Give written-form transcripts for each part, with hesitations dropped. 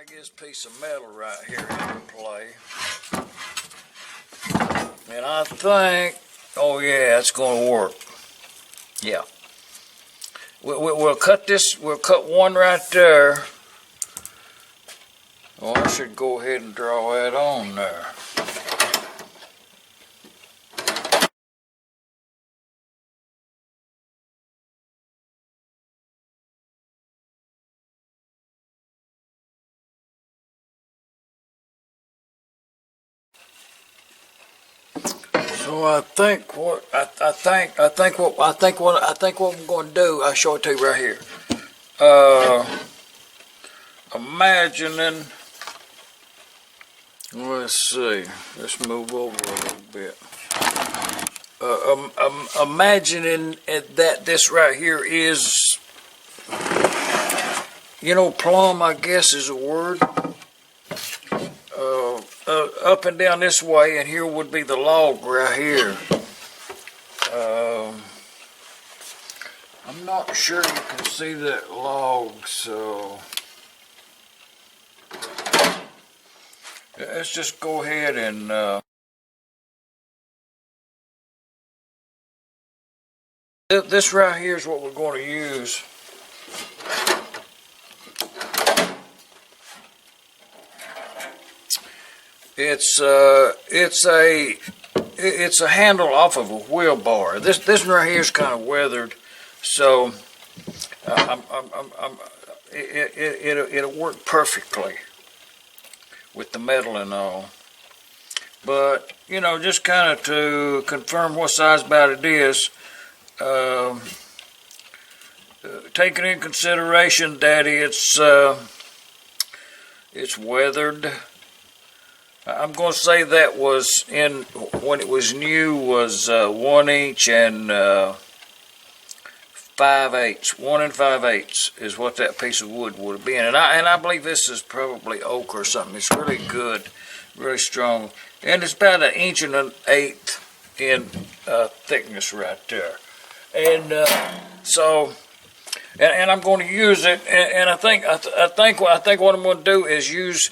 drag this piece of metal right here into play. And I think, oh yeah, it's going to work. Yeah. We'll cut this, we'll cut one right there. Well, I should go ahead and draw that on there. So I think what I'm going to do, I'll show it to you right here. Imagining, let's see, let's move over a little bit. Imagining that this right here is, you know, plumb, I guess is a word. Up and down this way, and here would be the log right here. I'm not sure you can see that log, so let's just go ahead and this right here is what we're going to use. It's a handle off of a wheelbarrow. This one right here is kind of weathered, so it'll work perfectly with the metal and all. But you know, just kind of to confirm what size about it is, taking in consideration that it's weathered. I'm going to say that was when it was new was 1 inch and 5/8. 1 and 5/8 is what that piece of wood would have been, and I believe this is probably oak or something. It's really good, really strong, and it's about 1 1/8 inch in thickness right there. And so, and I'm going to use it, and I think what I'm going to do is use.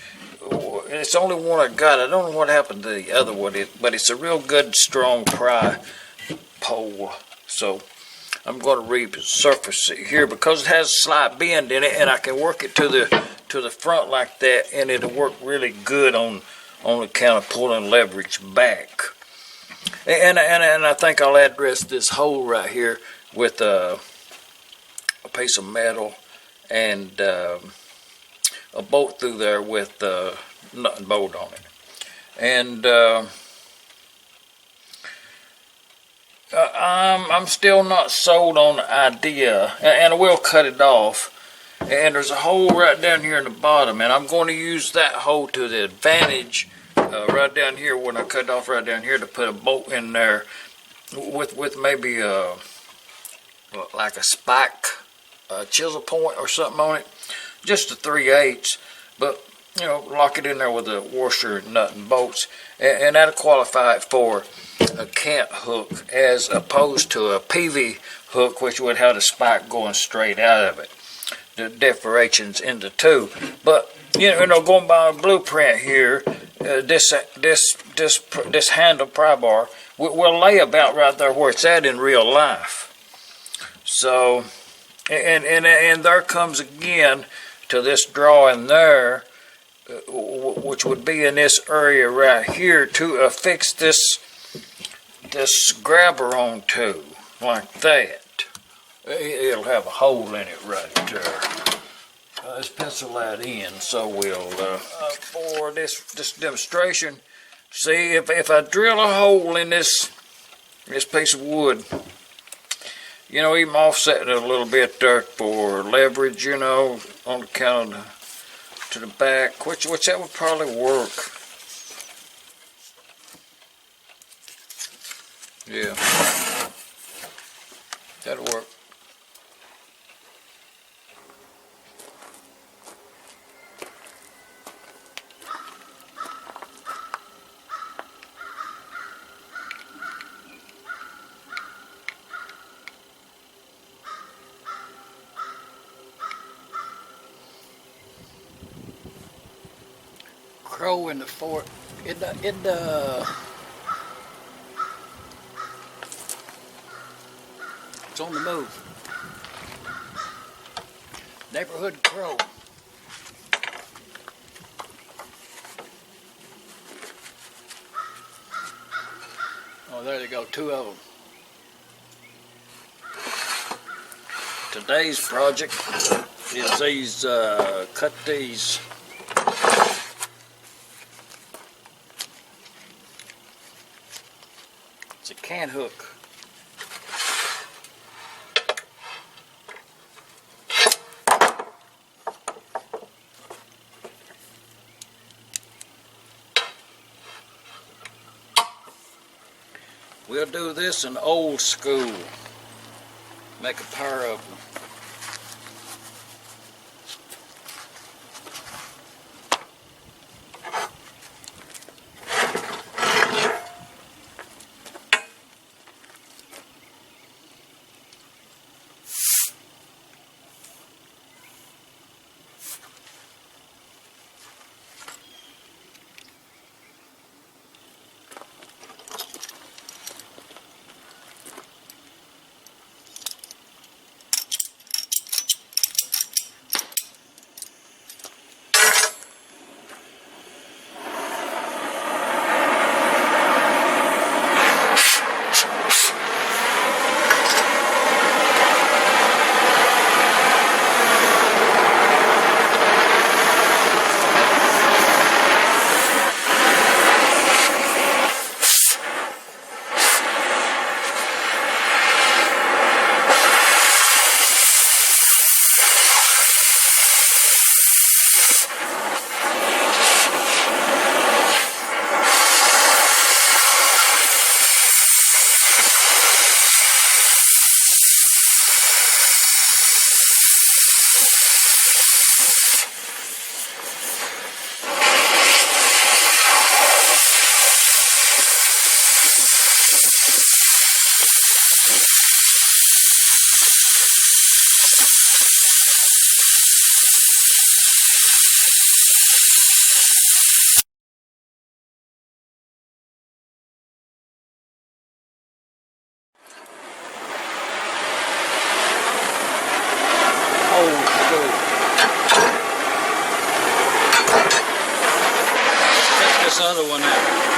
It's the only one I got. I don't know what happened to the other one, but it's a real good, strong pry pole. So I'm going to resurface it here because it has a slight bend in it, and I can work it to the front like that, and it'll work really good on account of pulling leverage back. And I think I'll address this hole right here with a piece of metal and a bolt through there with nut and bolt on it. And I'm still not sold on the idea, and I will cut it off. And there's a hole right down here in the bottom, and I'm going to use that hole to the advantage right down here when I cut it off right down here to put a bolt in there with maybe like a spike chisel point or something on it, just a 3/8, but you know, lock it in there with a washer, nut, and bolts, and that'll qualify it for a cant hook as opposed to a peavey-hook, which would have the spike going straight out of it. The differentiations into two. But you know, going by a blueprint here, this handle pry bar will lay about right there where it's at in real life. So, and there comes again to this drawing there, which would be in this area right here to affix this grabber onto like that. It'll have a hole in it right there. Let's pencil that in. So we'll for this demonstration, see if I drill a hole in this piece of wood, you know, even offsetting it a little bit there for leverage, you know, on account of to the back, which that would probably work. Yeah, that'll work. crow in the fort. It's on the move. Neighborhood crow. Oh, there they go, 2 of them. Today's project is these, cut these. It's a cant hook. We'll do this in old school. Make a pair of them. This other one out.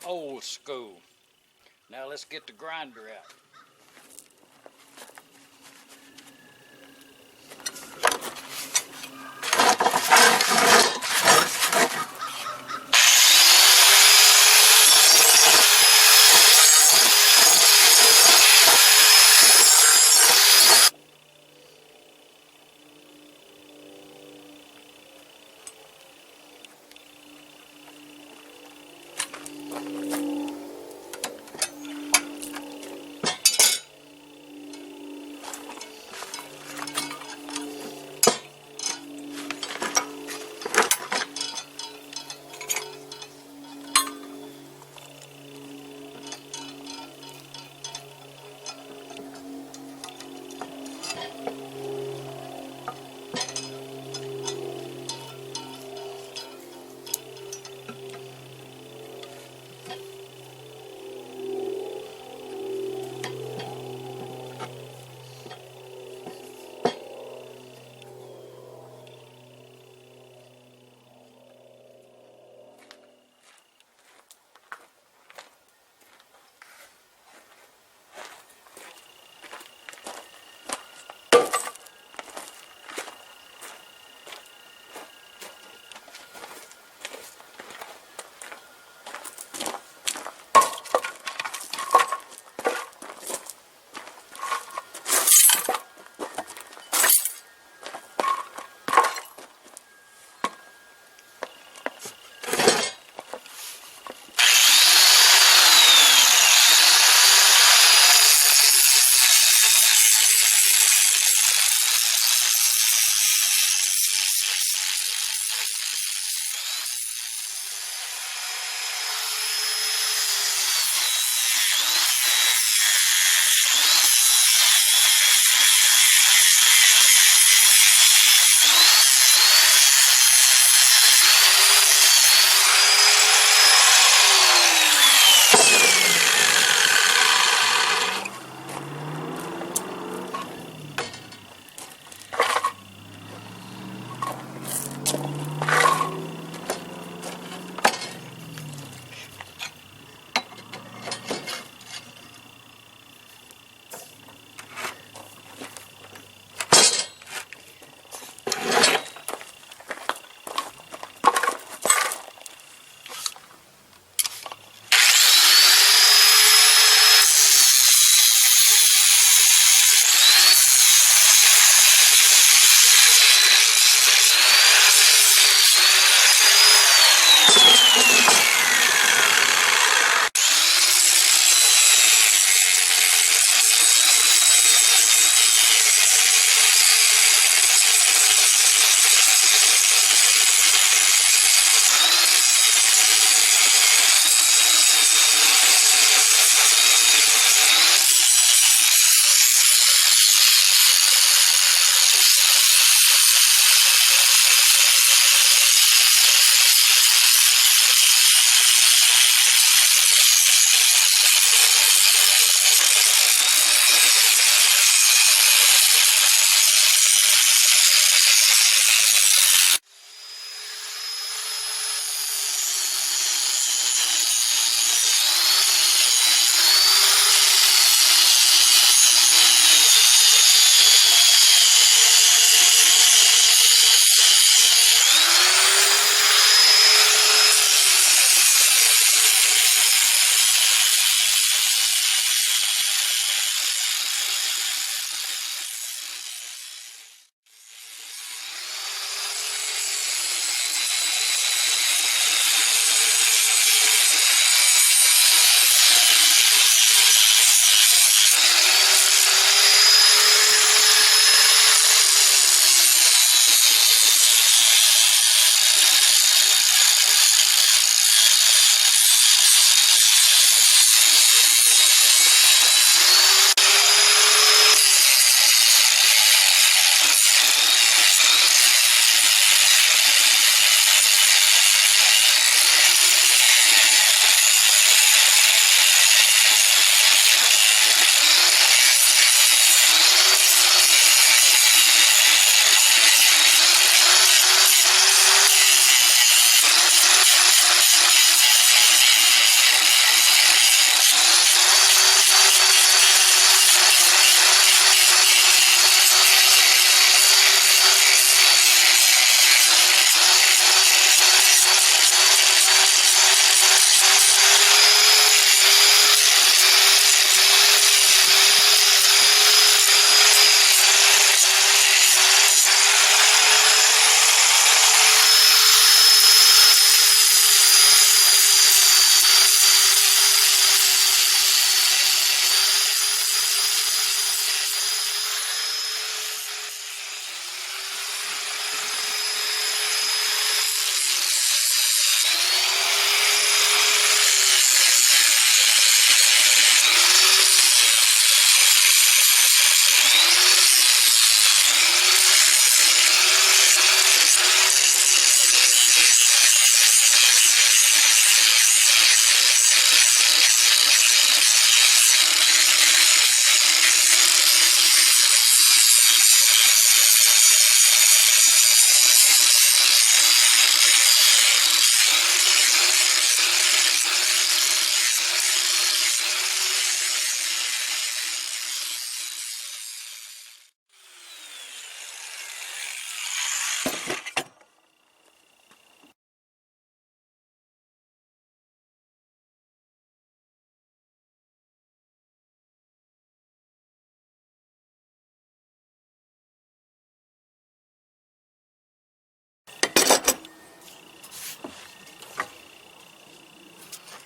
Old school. Now let's get the grinder out.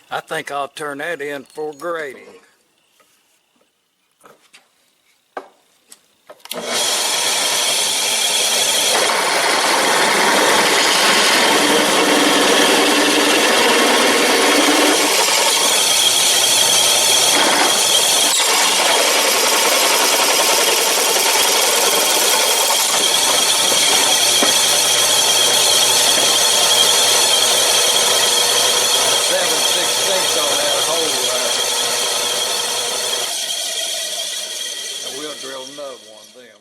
I think I'll turn that in for grading. Drill another one then.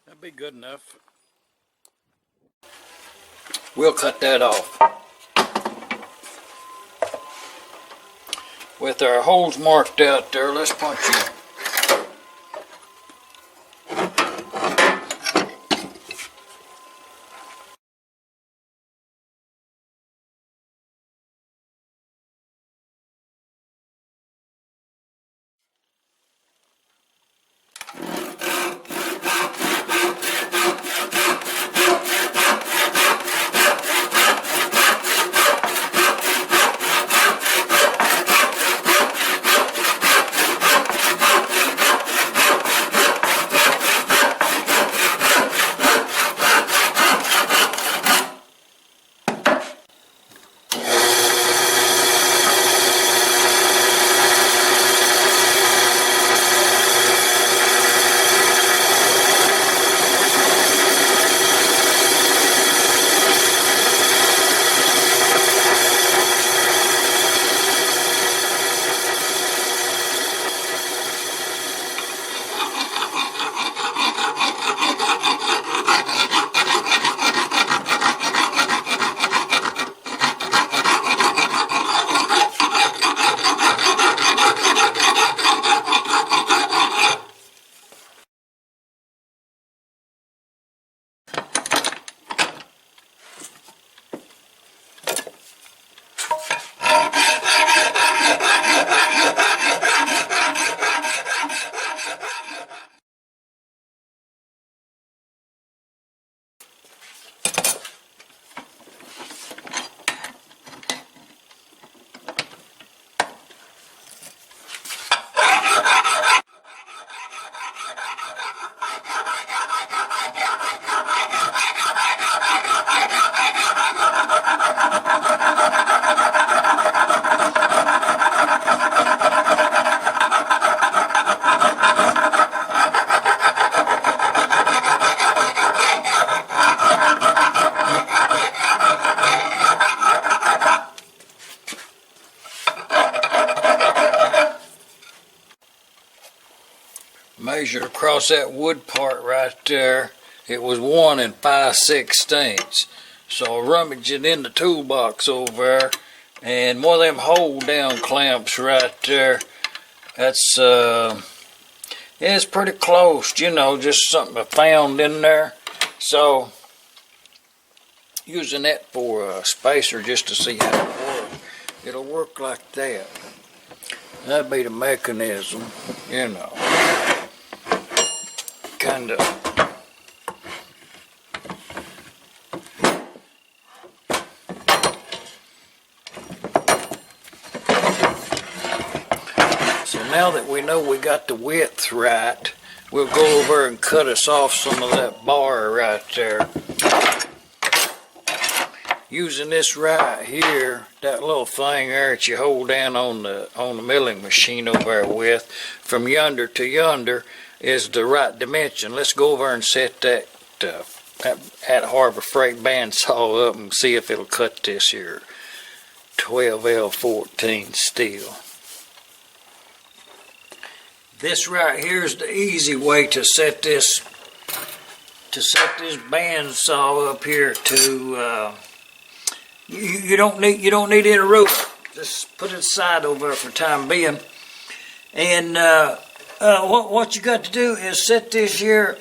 That'd be good enough. We'll cut that off. With our holes marked out there, let's punch in. Measured across that wood part right there, it was 1 5/16. So I rummaged it in the toolbox over there, and one of them hold down clamps right there, that's yeah, it's pretty close, you know, just something I found in there. So using that for a spacer just to see how it works. It'll work like that. That'd be the mechanism, you know. Kind of. So now that we know we got the width right, we'll go over and cut us off some of that bar right there. Using this right here, that little thing there that you hold down on the milling machine over there with, from yonder to yonder, is the right dimension. Let's go over and set that at Harbor Freight bandsaw up and see if it'll cut this here 12L14 steel. This right here is the easy way to set this bandsaw up here to you don't need any rope. Just put it aside over there for time being. And what you got to do is set this here,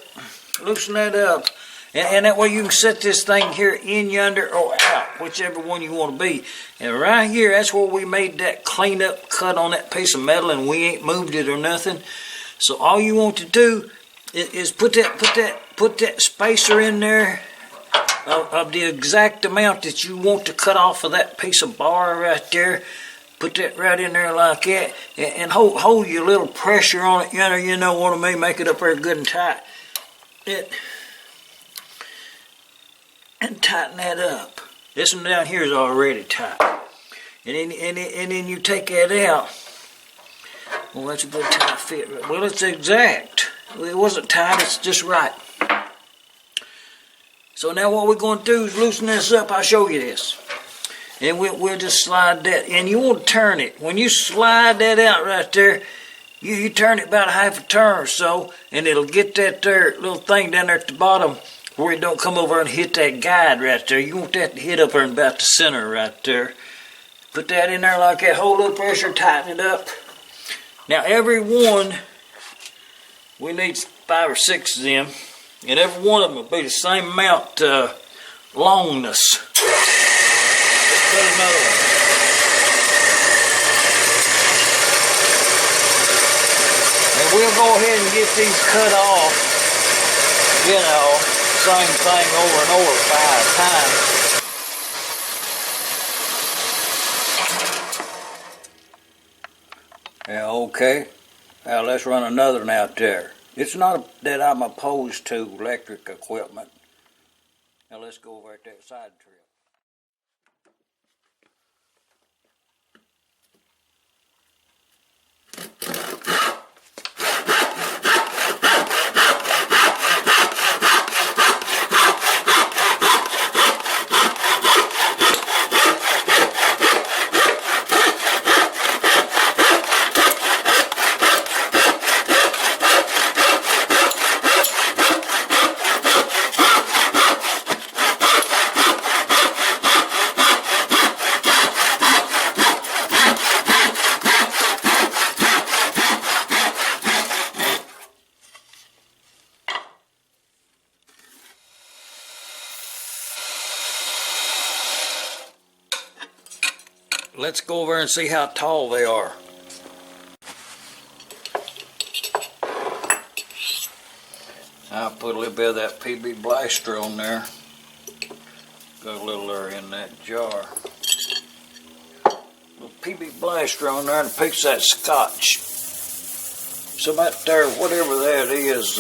loosen that up, and that way you can set this thing here in yonder or out, whichever one you want to be. And right here, that's where we made that cleanup cut on that piece of metal, and we ain't moved it or nothing. So all you want to do is put that spacer in there of the exact amount that you want to cut off of that piece of bar right there. Put that right in there like that, and hold your little pressure on it, you know what I mean, make it up there good and tight. And tighten that up. This one down here is already tight. And then you take that out. Well, that's a good tight fit. Well, it's exact. It wasn't tight, it's just right. So now what we're going to do is loosen this up. I'll show you this. And we'll just slide that. And you want to turn it. When you slide that out right there, you turn it about a half a turn or so, and it'll get that there little thing down there at the bottom where it don't come over and hit that guide right there. You want that to hit up there in about the center right there. Put that in there like that. Hold a little pressure, tighten it up. Now every one, we need 5 or 6 of them. And every one of them will be the same amount longness. Let's put another one. And we'll go ahead and get these cut off, you know, same thing over and over 5 times. Yeah, okay. Now let's run another one out there. It's not that I'm opposed to electric equipment. Now let's go over at that side trip. Let's go over and see how tall they are. I'll put a little bit of that PB blaster on there. Got a little there in that jar. Little PB blaster on there and a piece of that scotch. So about there, whatever that is,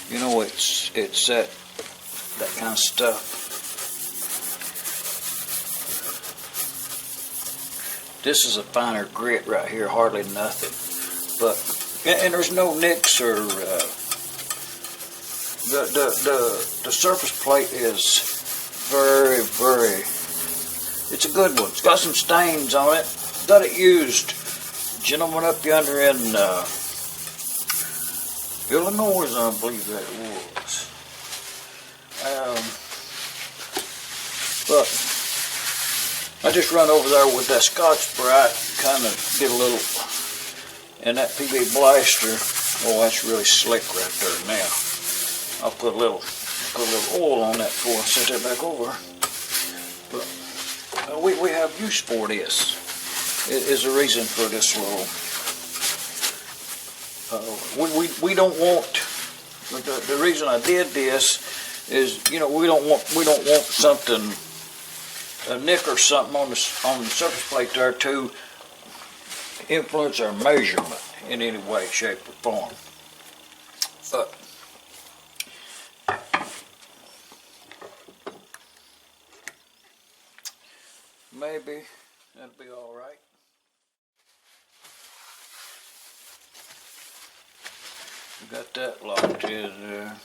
you know, it's that kind of stuff. This is a finer grit right here, hardly nothing. But and there's no nicks or the surface plate is very, it's a good one. It's got some stains on it. Got it used. Gentleman up yonder in Illinois, I believe that was. But I just run over there with that Scotch Brite, kind of get a little, and that PB blaster. Oh, that's really slick right there now. I'll put a little oil on that before I set that back over. But we have use for this. It is a reason for this little. We don't want. The reason I did this is, you know, we don't want something, a nick or something on the surface plate there to influence our measurement in any way, shape, or form. But maybe that'll be all right. We got that locked in there.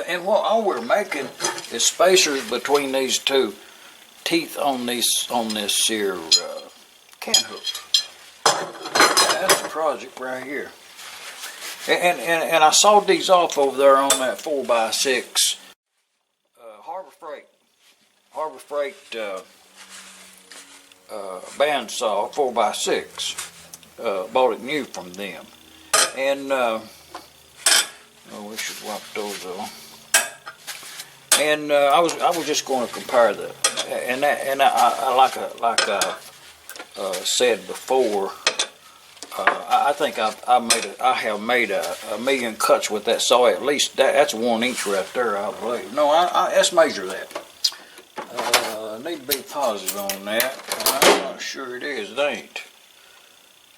And what all we're making is spacers between these two teeth on this here cant hook. That's the project right here. And I sawed these off over there on that 4x6 Harbor Freight bandsaw 4x6. Bought it new from them. And we should wipe those off. And I was just going to compare the, and I like I said before, I think I have made a million cuts with that saw. At least that's 1 inch right there, I believe. No, let's measure that. I need to be positive on that. I'm not sure it is. It ain't.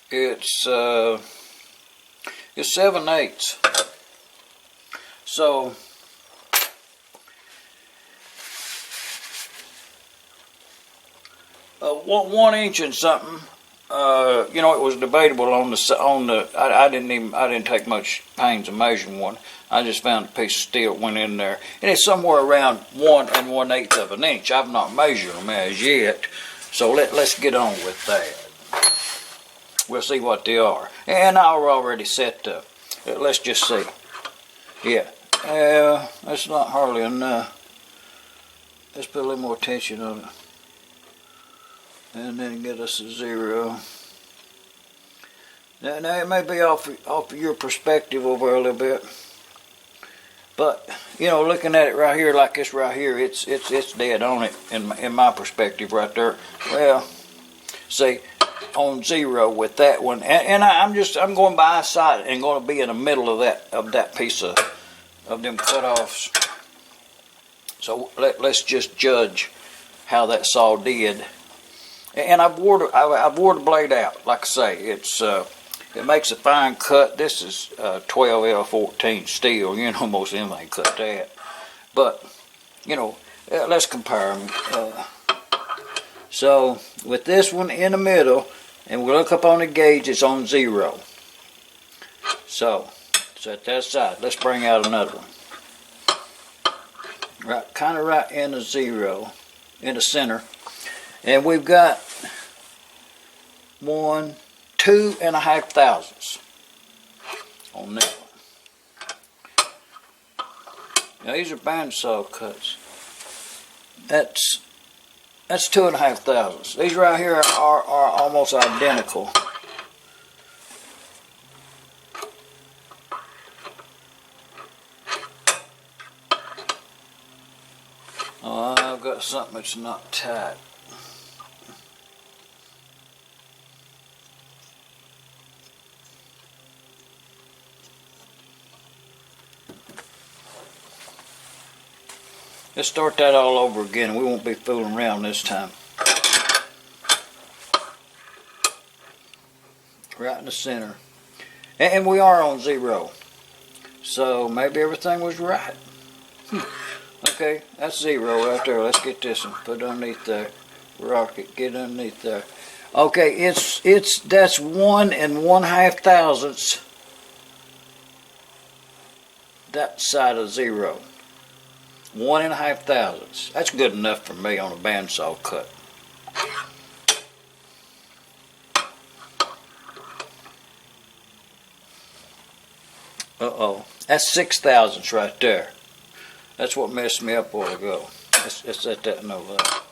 It's 7/8. So one inch and something. You know, it was debatable on the. I didn't take much pains of measuring one. I just found a piece of steel, went in there, and it's somewhere around 1 1/8 of an inch. I've not measured them as yet, so let's get on with that. We'll see what they are, and I've already set the. Let's just see. Yeah, that's not hardly enough. Let's put a little more tension on it. And then get us a 0. Now it may be off of your perspective over a little bit, but you know, looking at it right here, like this right here, it's dead on it in my perspective right there. Well, see, on 0 with that one, and I'm going by eyesight and going to be in the middle of that piece of them cutoffs. So let's just judge how that saw did. And I've wore the blade out. Like I say, it makes a fine cut. This is 12L14 steel. You know, most anything cut that. But you know, let's compare them. So with this one in the middle, and we look up on the gauge, it's on 0. So set that aside. Let's bring out another one. Right, kind of right in the 0, in the center. And we've got 1 2.5 thousandths on that one. Now these are bandsaw cuts. That's 2.5 thousandths. These right here are almost identical. Oh, I've got something that's not tight. Let's start that all over again. We won't be fooling around this time. Right in the center. And we are on 0. So maybe everything was right. Okay, that's 0 right there. Let's get this one. Put it underneath there. Rock it. Get underneath there. Okay, that's 1 1/2 thousandths. That side of 0. 1 1/2 thousandths. That's good enough for me on a bandsaw cut. Uh-oh. That's 6 thousandths right there. That's what messed me up a while ago. Let's let that know that.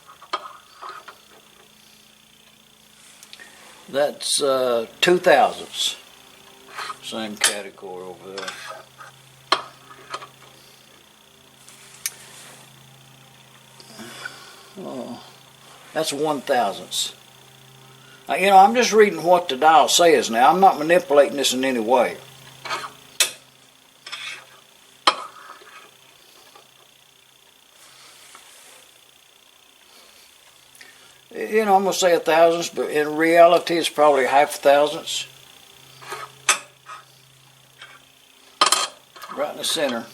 That's 2 thousandths. Same category over there. Oh, that's 1 thousandths. You know, I'm just reading what the dial says now. I'm not manipulating this in any way. You know, I'm going to say 1 thousandths, but in reality it's probably 1/2 thousandths. Right in the center.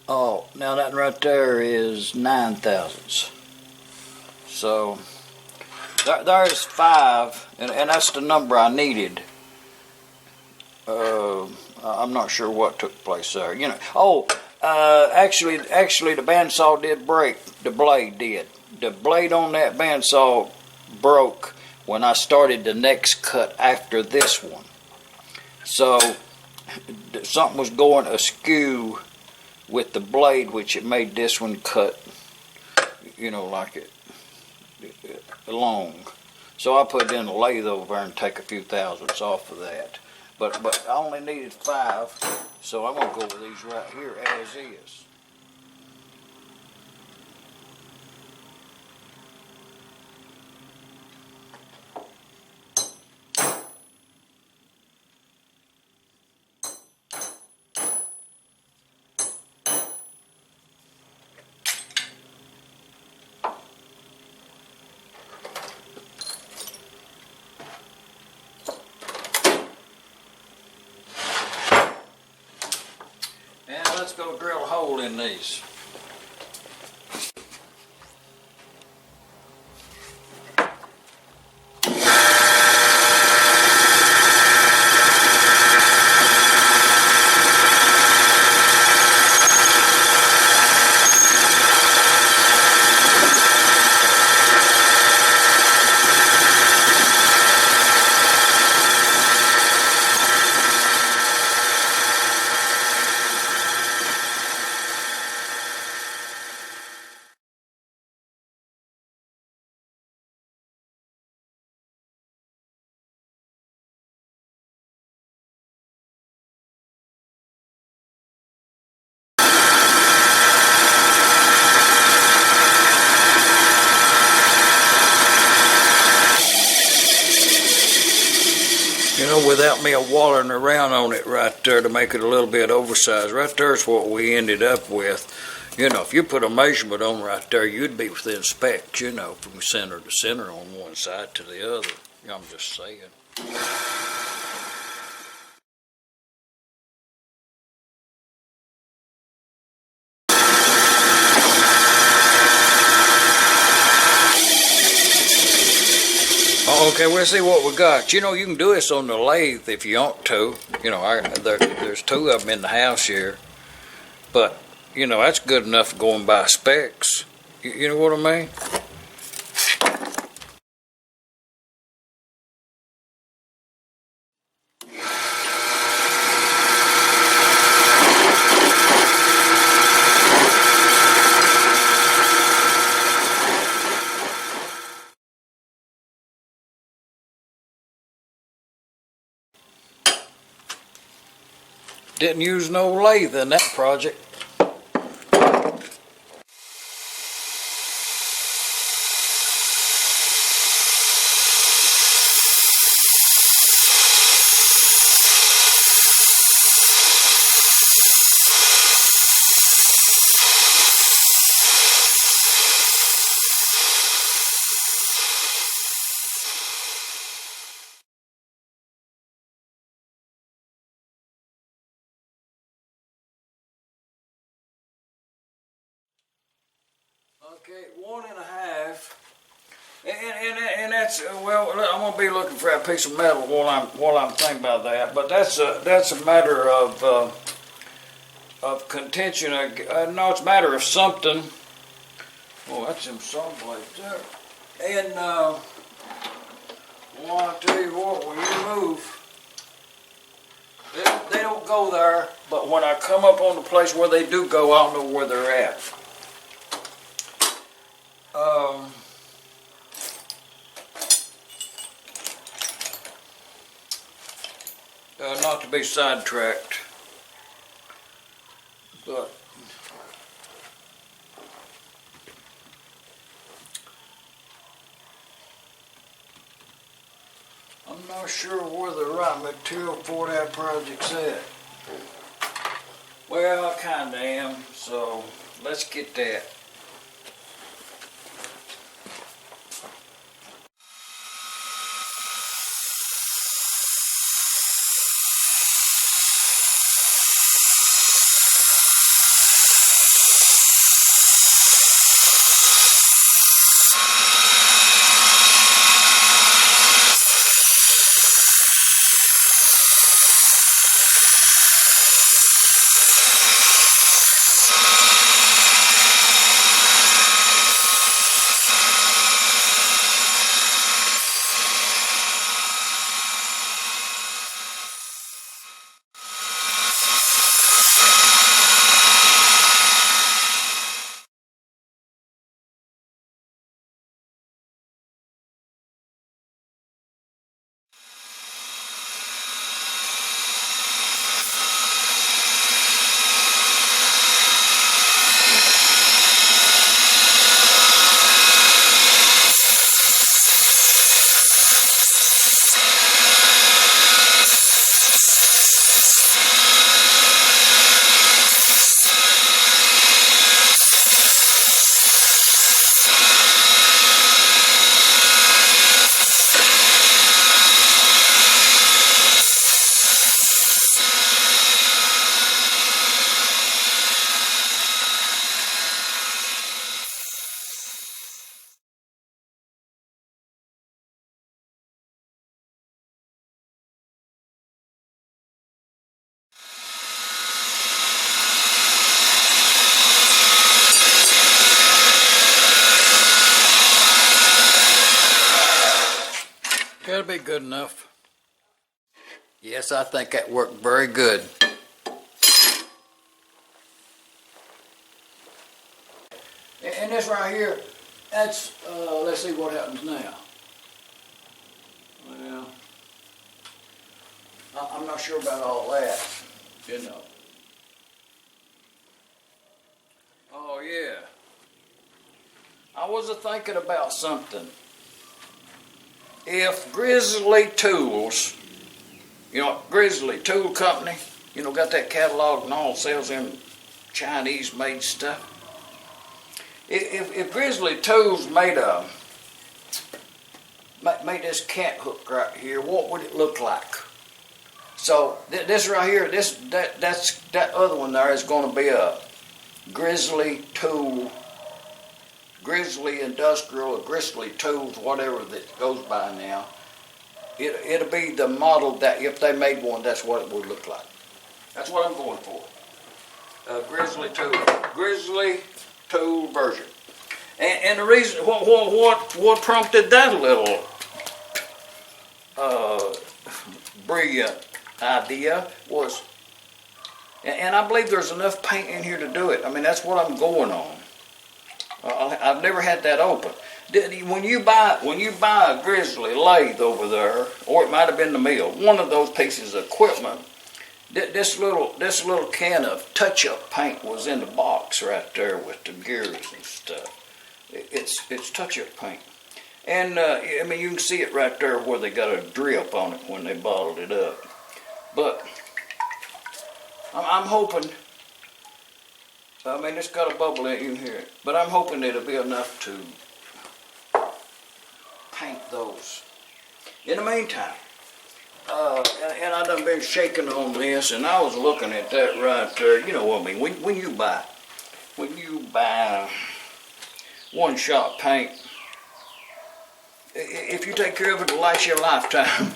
Oh, now that right there is 9 thousandths. So there's 5, and that's the number I needed. I'm not sure what took place there. You know. Oh, actually, the bandsaw did break. The blade did. The blade on that bandsaw broke when I started the next cut after this one. So something was going askew with the blade, which it made this one cut, you know, like it long. So I put it in a lathe over there and take a few thousandths off of that. But I only needed 5, so I'm gonna go with these right here as is. Let's go drill a hole in these. You know, without me wallering around on it right there to make it a little bit oversized, right there's what we ended up with. You know, if you put a measurement on right there, you'd be within specs, you know, from center to center on one side to the other. I'm just saying. Okay, we'll see what we got. You know, you can do this on the lathe if you want to. You know, there's 2 of them in the house here. But, you know, that's good enough going by specs. You know what I mean? Didn't use no lathe in that project. Okay, 1.5, and that's well. I'm gonna be looking for that piece of metal while I'm thinking about that. But that's a matter of contention. No, it's a matter of something. Oh, that's them saw blades there. And well, I'll tell you what, when you move they don't go there, but when I come up on the place where they do go, I'll know where they're at. Not to be sidetracked, but I'm not sure where the right material for that project's at. Well, I kinda am, so let's get that. That'll be good enough. Yes, I think that worked very good. And this right here, that's, let's see what happens now. Well, I'm not sure about all that, you know. Oh yeah. I was thinking about something. If Grizzly Tools, you know, Grizzly Tool Company, you know, got that catalog and all, sells them Chinese made stuff. If Grizzly Tools made this Cant Hook right here, what would it look like? So this right here, that other one there is going to be a Grizzly Tool, Grizzly Industrial, or Grizzly Tools, whatever that goes by now. It'll be the model that if they made one, that's what it would look like. That's what I'm going for. Grizzly Tool version. And the reason, what prompted that little brilliant idea was, and I believe there's enough paint in here to do it. I mean, that's what I'm going on. I've never had that open. When you buy a Grizzly lathe over there, or it might have been the mill, one of those pieces of equipment, this little can of touch-up paint was in the box right there with the gears and stuff. It's touch-up paint, and I mean, you can see it right there where they got a drip on it when they bottled it up. But I'm hoping. I mean, it's got a bubble in it, you can hear it. But I'm hoping it'll be enough to paint those. In the meantime, and I done been shaking on this, and I was looking at that right there. You know what I mean? When you buy one shot paint, if you take care of it, it'll last you a lifetime.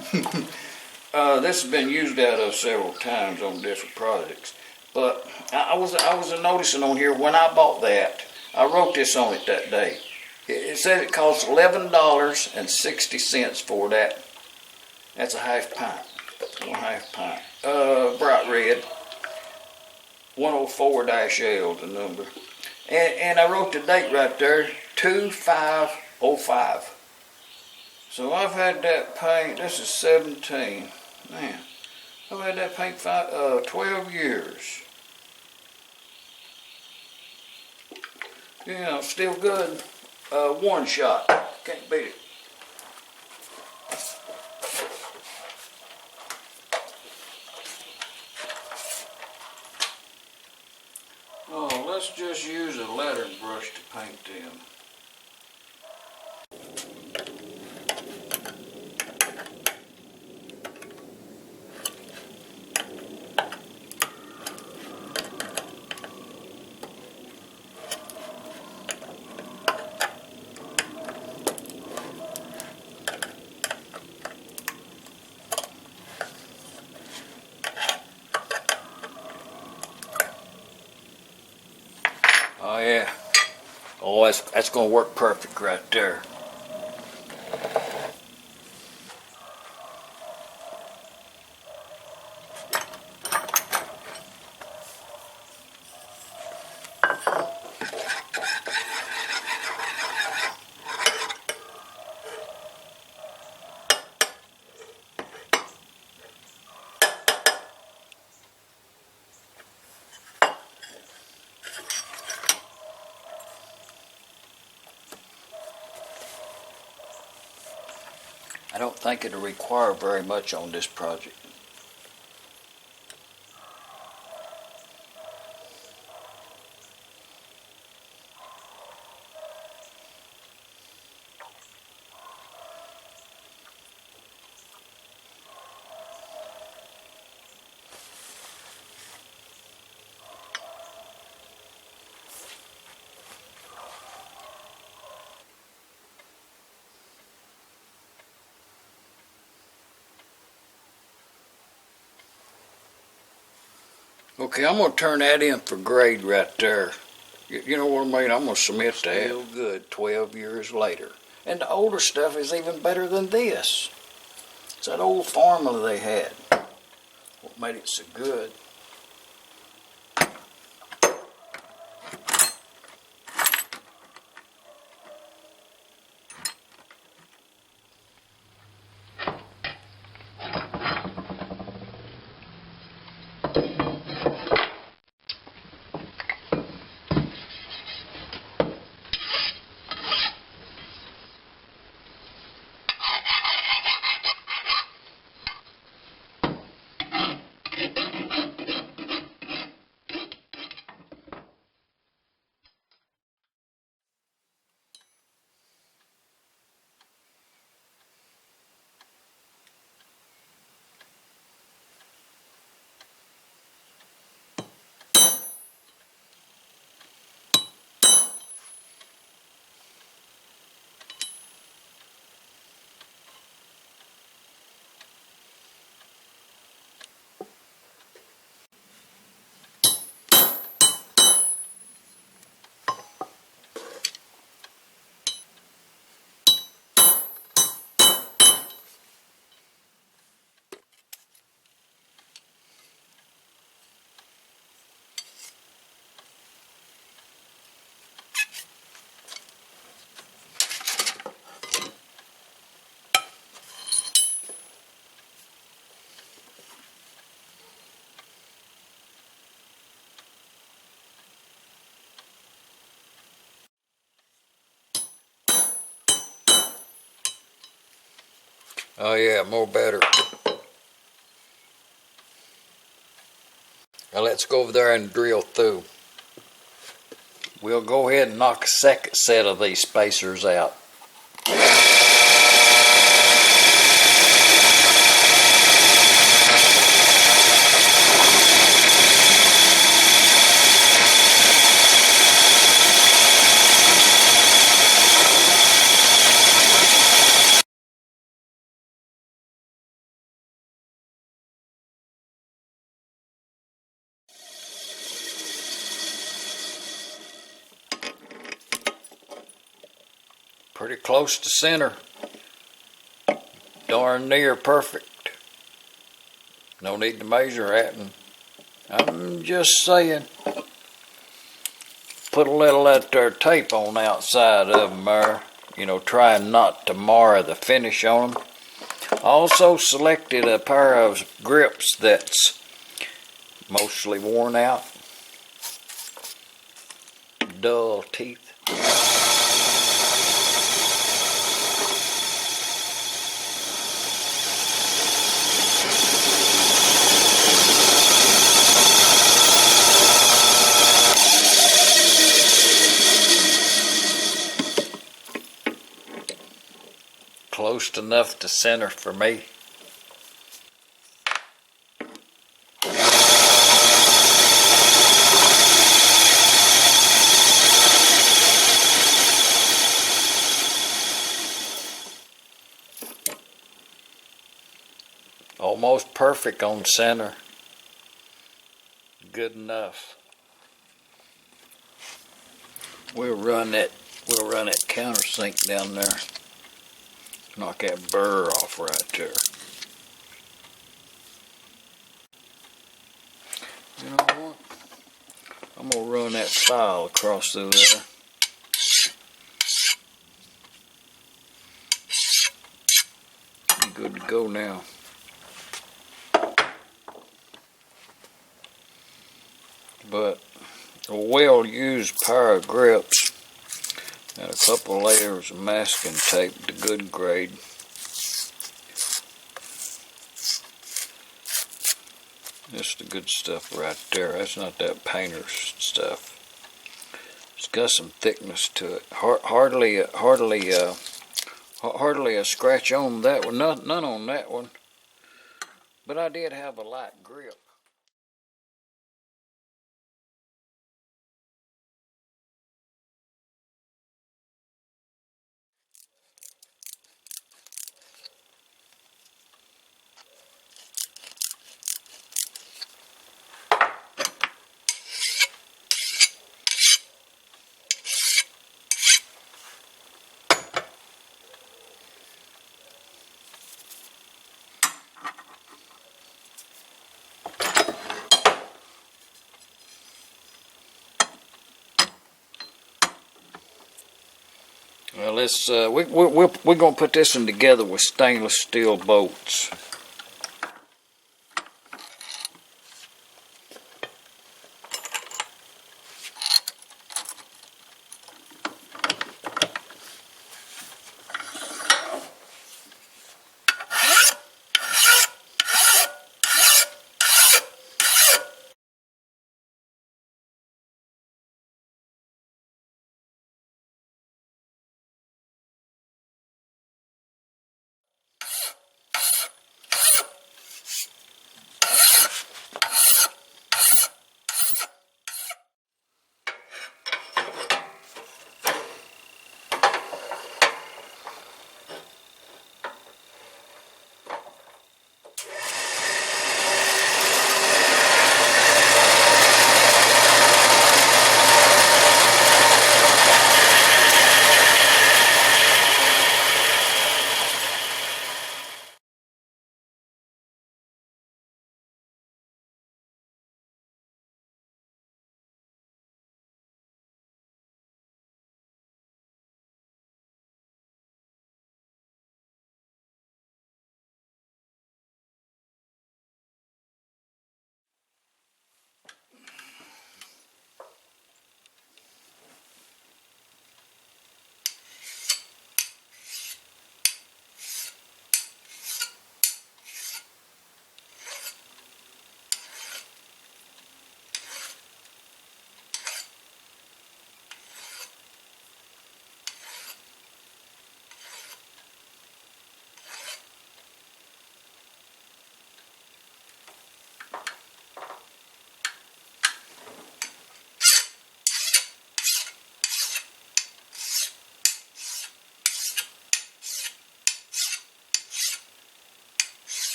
This has been used out of several times on different projects. But I was noticing on here when I bought that, I wrote this on it that day. It said it costs $11.60 for that. That's a half pint. 1/2 pint. Bright red. 104-L, the number. And I wrote the date right there, 2505. So I've had that paint, this is 17. Man, I've had that paint 12 years. You know, still good. One shot, can't beat it. Oh, let's just use a lettering brush to paint them. Oh yeah. Oh, that's gonna work perfect right there. I don't think it'll require very much on this project. Okay, I'm going to turn that in for grade right there. You know what I mean? I'm going to submit that. Still good 12 years later. And the older stuff is even better than this. It's that old formula they had. What made it so good. Oh yeah, more better. Now let's go over there and drill through. We'll go ahead and knock a second set of these spacers out. Pretty close to center. Darn near perfect. No need to measure that. And I'm just saying, put a little of that there tape on the outside of them there. You know, trying not to mar the finish on them. Also selected a pair of grips that's mostly worn out. Dull teeth. Close enough to center for me. Almost perfect on center. Good enough. We'll run that countersink down there. Knock that burr off right there. You know what? I'm gonna run that file across through there. I'm good to go now. But a well-used pair of grips and a couple layers of masking tape, the good grade. That's the good stuff right there. That's not that painter's stuff. It's got some thickness to it. Hardly a scratch on that one. None on that one. But I did have a light grip. Well, let's we're gonna put this one together with stainless steel bolts.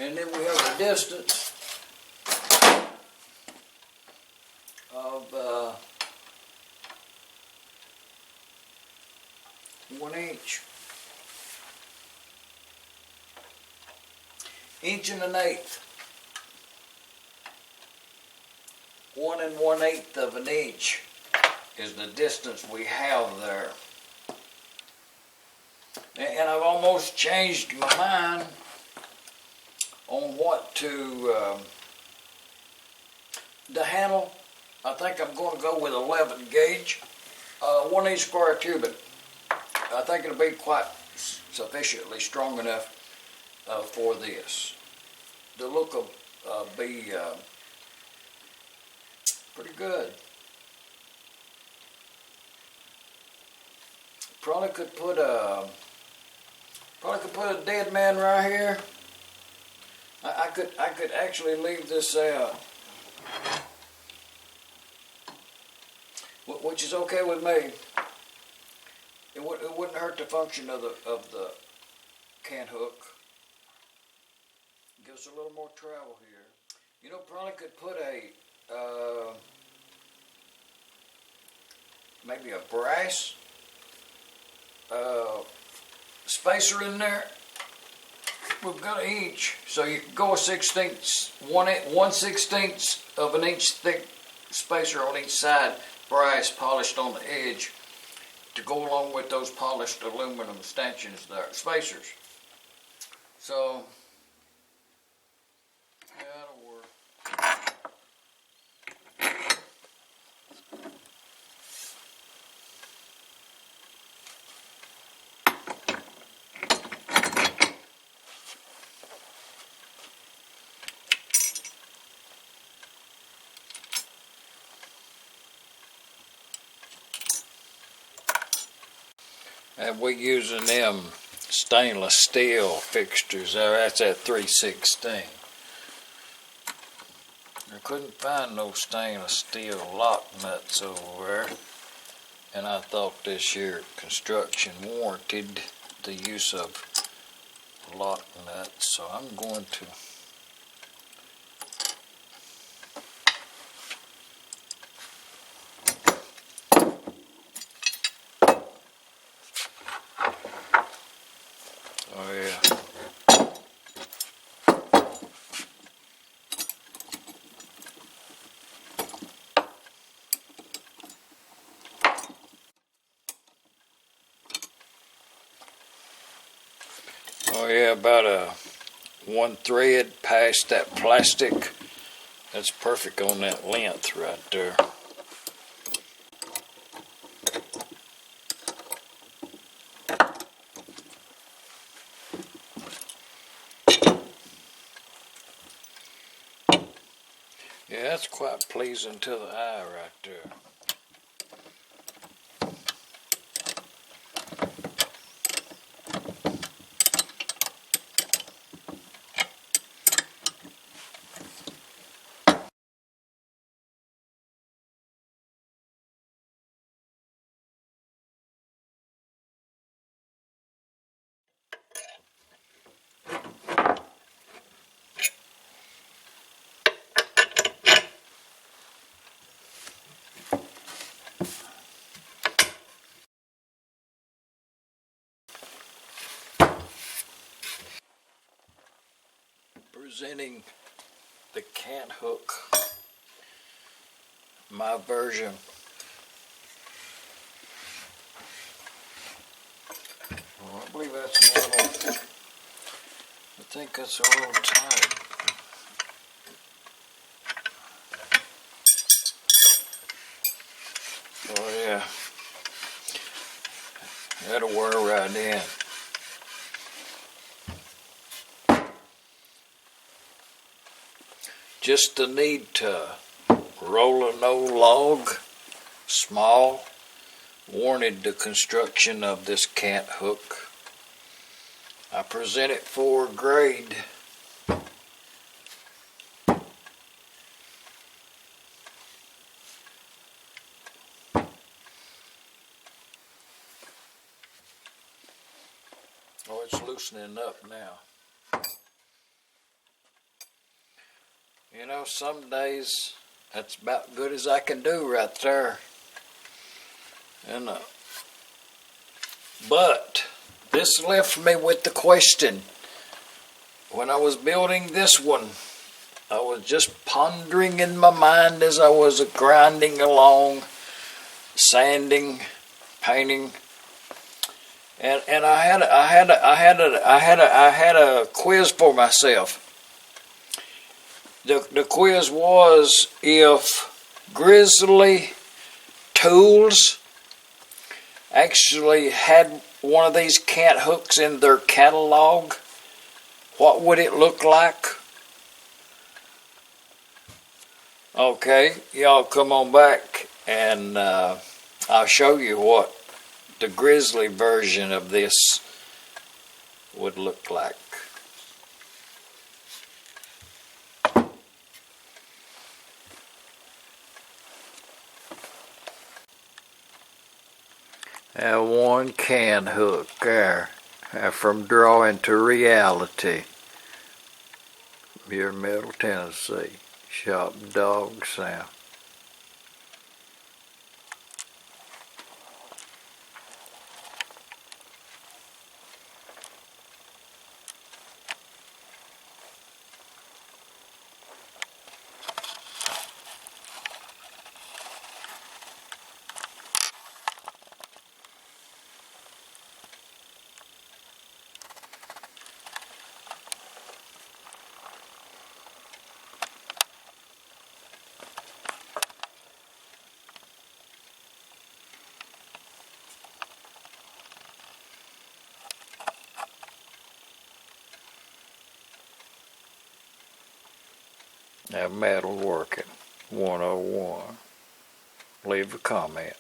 And then we have a distance of 1 inch. Inch and an eighth. 1 1/8 of an inch is the distance we have there. And I've almost changed my mind on what to, the handle. I think I'm going to go with 11 gauge, 1 inch square tubing. I think it'll be quite sufficiently strong enough for this. The look will be pretty good. Probably could put a dead man right here. I could actually leave this out, which is okay with me. It wouldn't hurt the function of the cant hook. Gives a little more travel here. You know, probably could put a maybe a brass spacer in there. We've got an inch, so you can go a 1/16 of an inch thick spacer on each side, brass polished on the edge, to go along with those polished aluminum stanchions there, spacers. So yeah, that'll work. And we're using them stainless steel fixtures. That's at 3/16. I couldn't find no stainless steel lock nuts over there, and I thought this here construction warranted the use of lock nuts, so I'm going to about a 1 thread past that plastic. That's perfect on that length right there. Yeah, that's quite pleasing to the eye right there. Presenting the Cant Hook, my version. Well, I believe that's a little, I think that's a little tight. Oh yeah, that'll wear right in. Just the need to roll an old log, small, warranted the construction of this cant hook. I present it for grade. Oh, it's loosening up now. You know, some days that's about good as I can do right there. And but this left me with the question. When I was building this one, I was just pondering in my mind as I was grinding along, sanding, painting, and I had a quiz for myself. The quiz was if Grizzly Tools actually had one of these Cant hooks in their catalog, what would it look like? Okay, y'all come on back and I'll show you what the Grizzly version of this would look like. That one Cant hook there, from drawing to reality. Here in Middle Tennessee, shop dog sound. Now, Metalworking 101. Leave a comment.